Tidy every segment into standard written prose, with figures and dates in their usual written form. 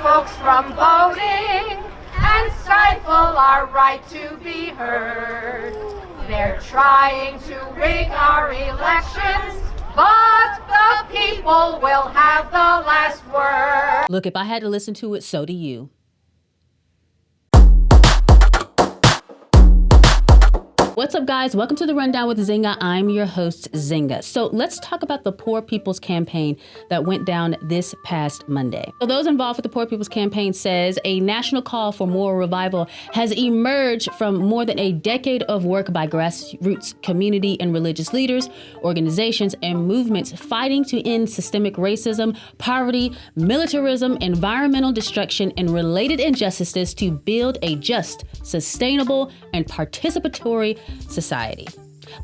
folks from voting and stifle our right to be heard. They're trying to rig our elections, but the people will have the last word. Look, if I had to listen to it, so do you. What's up, guys? Welcome to The Rundown with Zinga. I'm your host, Zinga. So let's talk about the Poor People's Campaign that went down this past Monday. So those involved with the Poor People's Campaign says a national call for moral revival has emerged from more than a decade of work by grassroots community and religious leaders, organizations, and movements fighting to end systemic racism, poverty, militarism, environmental destruction, and related injustices to build a just, sustainable, and participatory society.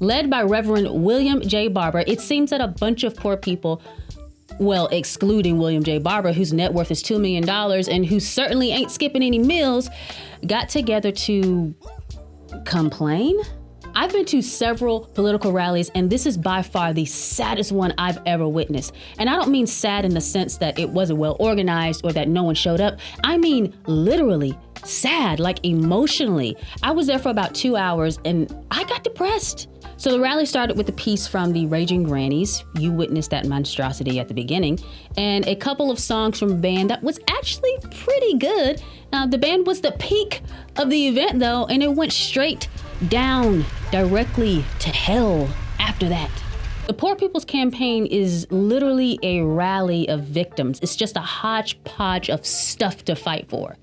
Led by Reverend William J. Barber, it seems that a bunch of poor people, well, excluding William J. Barber, whose net worth is $2 million and who certainly ain't skipping any meals, got together to complain. I've been to several political rallies, and this is by far the saddest one I've ever witnessed. And I don't mean sad in the sense that it wasn't well organized or that no one showed up. I mean literally sad, like emotionally. I was there for about 2 hours and I got depressed. So the rally started with a piece from the Raging Grannies. You witnessed that monstrosity at the beginning. And a couple of songs from a band that was actually pretty good. The band was the peak of the event though, and it went straight down directly to hell after that. The Poor People's Campaign is literally a rally of victims. It's just a hodgepodge of stuff to fight for.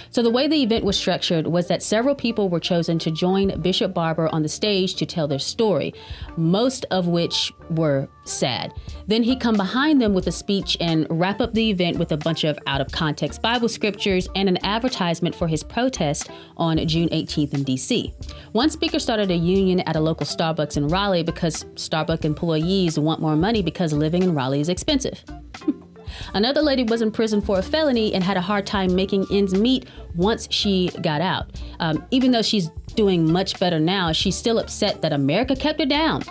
So the way the event was structured was that several people were chosen to join Bishop Barber on the stage to tell their story, most of which were sad. Then he'd come behind them with a speech and wrap up the event with a bunch of out-of-context Bible scriptures and an advertisement for his protest on June 18th in D.C. One speaker started a union at a local Starbucks in Raleigh because Starbucks employees want more money because living in Raleigh is expensive. Another lady was in prison for a felony and had a hard time making ends meet once she got out. Even though she's doing much better now, she's still upset that America kept her down.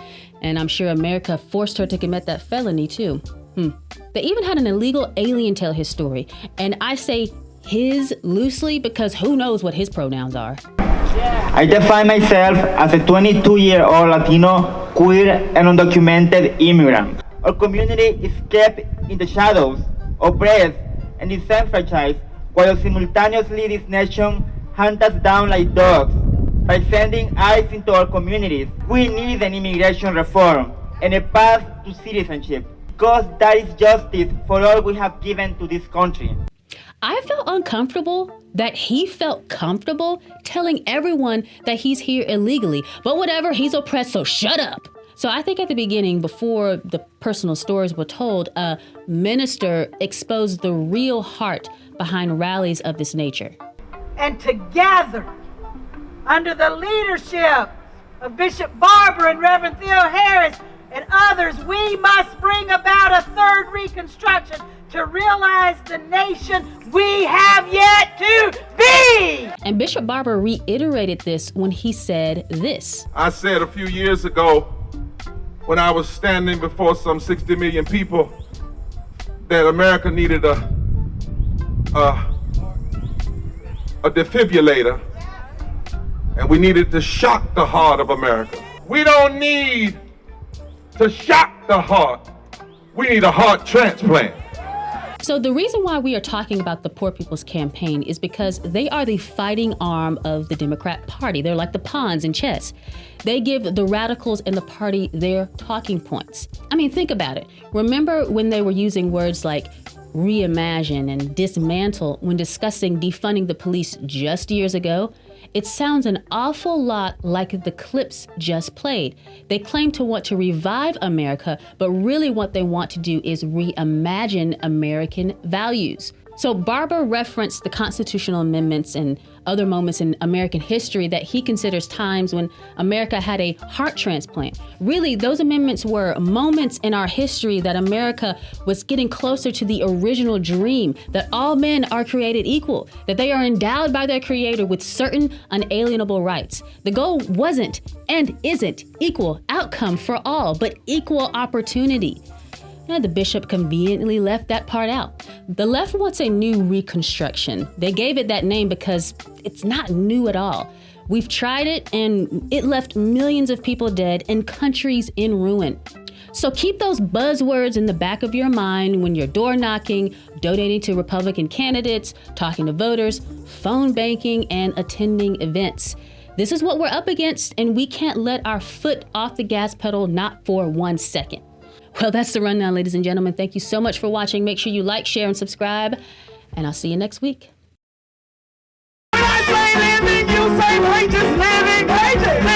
And I'm sure America forced her to commit that felony too. They even had an illegal alien tell his story. And I say his loosely because who knows what his pronouns are. I define myself as a 22-year-old Latino, queer, and undocumented immigrant. Our community is kept in the shadows, oppressed, and disenfranchised, while simultaneously this nation hunts us down like dogs by sending ICE into our communities. We need an immigration reform and a path to citizenship, because that is justice for all we have given to this country. I felt uncomfortable that he felt comfortable telling everyone that he's here illegally. But whatever, he's oppressed, so shut up. So I think at the beginning, before the personal stories were told, a minister exposed the real heart behind rallies of this nature. And together, under the leadership of Bishop Barber and Reverend Theo Harris and others, we must bring about a third reconstruction to realize the nation we have yet to be. And Bishop Barber reiterated this when he said this. I said a few years ago, when I was standing before some 60 million people, that America needed a defibrillator, and we needed to shock the heart of America. We don't need to shock the heart. We need a heart transplant. So the reason why we are talking about the Poor People's Campaign is because they are the fighting arm of the Democrat Party. They're like the pawns in chess. They give the radicals in the party their talking points. I mean, think about it. Remember when they were using words like reimagine and dismantle when discussing defunding the police just years ago? It sounds an awful lot like the clips just played. They claim to want to revive America, but really what they want to do is reimagine American values. So Barber referenced the constitutional amendments and other moments in American history that he considers times when America had a heart transplant. Really, those amendments were moments in our history that America was getting closer to the original dream that all men are created equal, that they are endowed by their creator with certain unalienable rights. The goal wasn't and isn't equal outcome for all, but equal opportunity. And the bishop conveniently left that part out. The left wants a new reconstruction. They gave it that name because it's not new at all. We've tried it and it left millions of people dead and countries in ruin. So keep those buzzwords in the back of your mind when you're door knocking, donating to Republican candidates, talking to voters, phone banking, and attending events. This is what we're up against, and we can't let our foot off the gas pedal, not for 1 second. Well, that's the rundown, ladies and gentlemen. Thank you so much for watching. Make sure you like, share, and subscribe, and I'll see you next week. When I say living, you say wages, living wages.